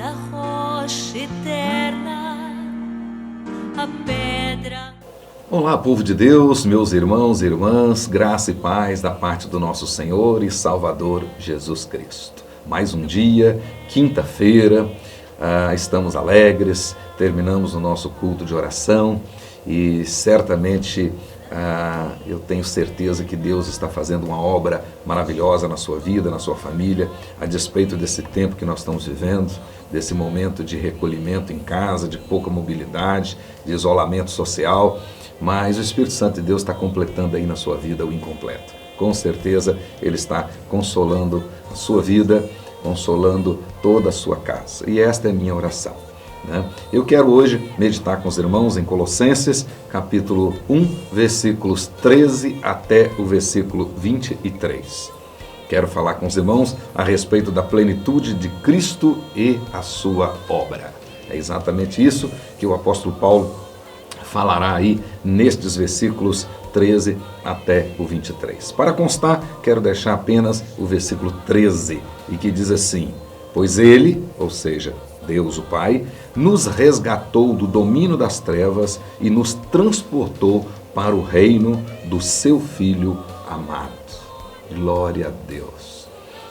a rocha eterna, a pedra. Olá, povo de Deus, meus irmãos e irmãs, graça e paz da parte do nosso Senhor e Salvador Jesus Cristo. Mais um dia, quinta-feira, estamos alegres, terminamos o nosso culto de oração e certamente eu tenho certeza que Deus está fazendo uma obra maravilhosa na sua vida, na sua família, a despeito desse tempo que nós estamos vivendo, desse momento de recolhimento em casa, de pouca mobilidade, de isolamento social, mas o Espírito Santo de Deus está completando aí na sua vida o incompleto. Com certeza Ele está consolando a sua vida, consolando toda a sua casa. E esta é a minha oração. Eu quero hoje meditar com os irmãos em Colossenses, capítulo 1, versículos 13 até o versículo 23. Quero falar com os irmãos a respeito da plenitude de Cristo e a sua obra. É exatamente isso que o apóstolo Paulo falará aí nestes versículos 13 até o 23. Para constar, quero deixar apenas o versículo 13, e que diz assim: pois Ele, ou seja, Deus o Pai, nos resgatou do domínio das trevas e nos transportou para o reino do seu Filho amado. Glória a Deus.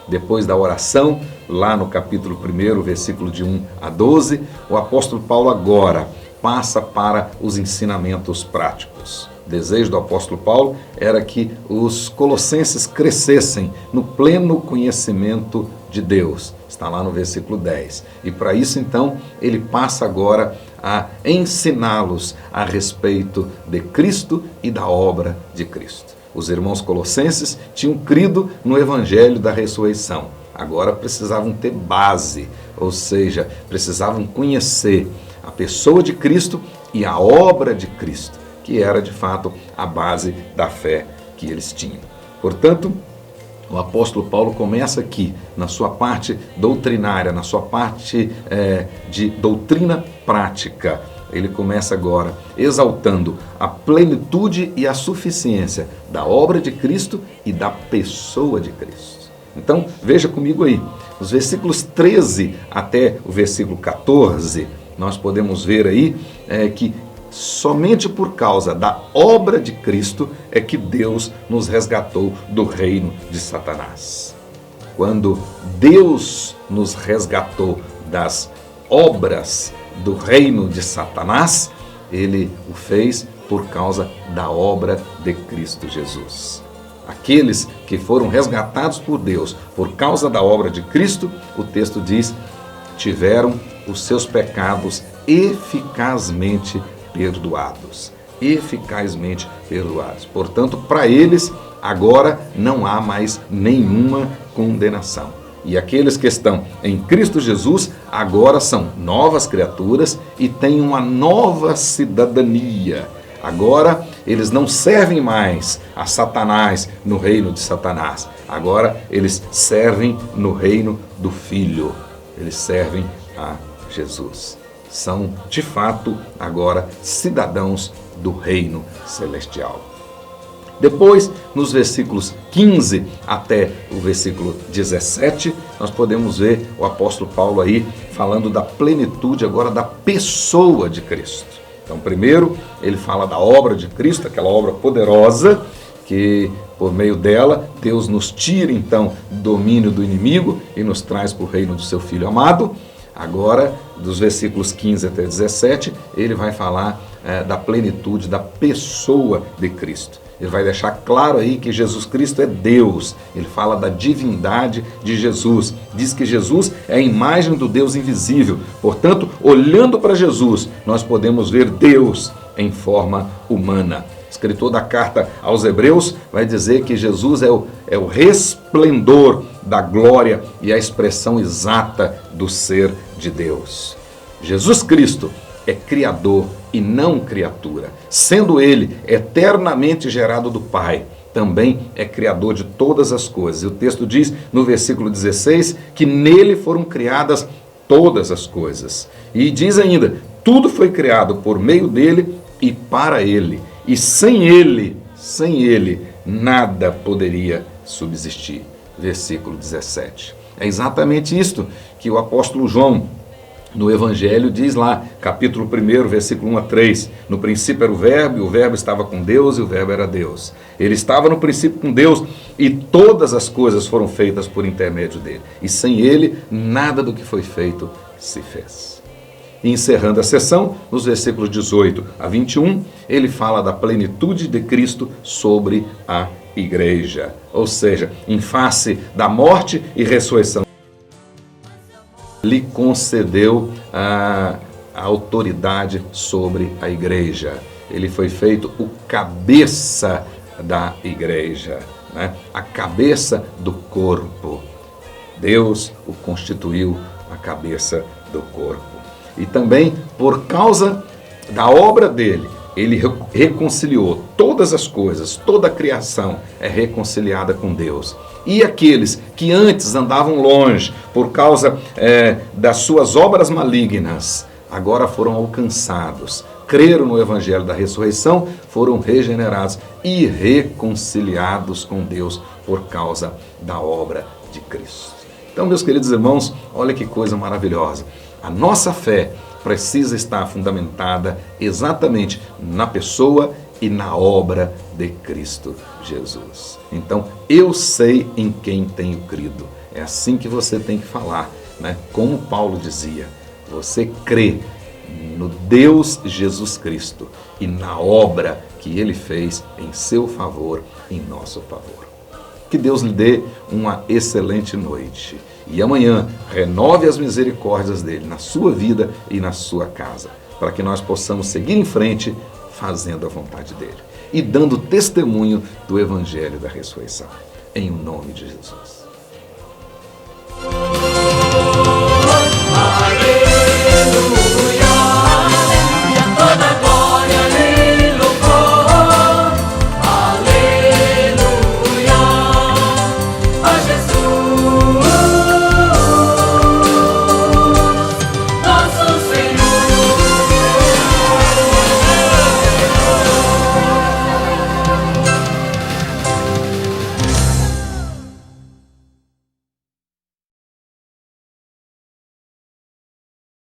Depois da oração, lá no capítulo 1, versículo de 1 a 12, o apóstolo Paulo agora passa para os ensinamentos práticos. O desejo do apóstolo Paulo era que os colossenses crescessem no pleno conhecimento de Deus. Está lá no versículo 10. E para isso, então, ele passa agora a ensiná-los a respeito de Cristo e da obra de Cristo. Os irmãos colossenses tinham crido no evangelho da ressurreição. Agora precisavam ter base, ou seja, precisavam conhecer a pessoa de Cristo e a obra de Cristo, que era de fato a base da fé que eles tinham. Portanto, o apóstolo Paulo começa aqui, na sua parte doutrinária, na sua parte de doutrina prática. Ele começa agora exaltando a plenitude e a suficiência da obra de Cristo e da pessoa de Cristo. Então, veja comigo aí, os versículos 13 até o versículo 14, nós podemos ver aí que somente por causa da obra de Cristo é que Deus nos resgatou do reino de Satanás. Quando Deus nos resgatou das obras do reino de Satanás, Ele o fez por causa da obra de Cristo Jesus. Aqueles que foram resgatados por Deus por causa da obra de Cristo, o texto diz, tiveram os seus pecados eficazmente perdoados. Eficazmente perdoados. Portanto, para eles, agora não há mais nenhuma condenação. E aqueles que estão em Cristo Jesus, agora são novas criaturas e têm uma nova cidadania. Agora, eles não servem mais a Satanás no reino de Satanás. Agora, eles servem no reino do Filho. Eles servem a Jesus. São, de fato, agora cidadãos do reino celestial. Depois, nos versículos 15 até o versículo 17, nós podemos ver o apóstolo Paulo aí falando da plenitude agora da pessoa de Cristo. Então, primeiro, ele fala da obra de Cristo, aquela obra poderosa, que por meio dela, Deus nos tira, então, do domínio do inimigo e nos traz para o reino do seu Filho amado. Agora, dos versículos 15 até 17, ele vai falar da plenitude da pessoa de Cristo. Ele vai deixar claro aí que Jesus Cristo é Deus. Ele fala da divindade de Jesus. Diz que Jesus é a imagem do Deus invisível. Portanto, olhando para Jesus, nós podemos ver Deus em forma humana. O escritor da carta aos Hebreus vai dizer que Jesus é o resplendor da glória e a expressão exata do ser de Deus. Jesus Cristo é criador e não criatura. Sendo ele eternamente gerado do Pai, também é criador de todas as coisas. E o texto diz no versículo 16 que nele foram criadas todas as coisas. E diz ainda, tudo foi criado por meio dele e para ele. E sem ele, nada poderia subsistir. Versículo 17. É exatamente isto que o apóstolo João no Evangelho diz lá, capítulo 1, versículo 1 a 3, no princípio era o Verbo, e o Verbo estava com Deus, e o Verbo era Deus. Ele estava no princípio com Deus, e todas as coisas foram feitas por intermédio dele. E sem ele, nada do que foi feito se fez. E encerrando a sessão, nos versículos 18 a 21, ele fala da plenitude de Cristo sobre a igreja. Ou seja, em face da morte e ressurreição, lhe concedeu a autoridade sobre a igreja. Ele foi feito o cabeça da igreja, né? A cabeça do corpo. Deus o constituiu a cabeça do corpo. E também, por causa da obra dele, ele reconciliou todas as coisas, toda a criação é reconciliada com Deus. E aqueles que antes andavam longe por causa das suas obras malignas, agora foram alcançados, creram no Evangelho da ressurreição, foram regenerados e reconciliados com Deus por causa da obra de Cristo. Então, meus queridos irmãos, olha que coisa maravilhosa. A nossa fé precisa estar fundamentada exatamente na pessoa e na obra de Cristo Jesus. Então, eu sei em quem tenho crido. É assim que você tem que falar, né? Como Paulo dizia, você crê no Deus Jesus Cristo e na obra que Ele fez em seu favor, em nosso favor. Que Deus lhe dê uma excelente noite. E amanhã, renove as misericórdias dele na sua vida e na sua casa, para que nós possamos seguir em frente fazendo a vontade dele e dando testemunho do Evangelho da ressurreição. Em nome de Jesus.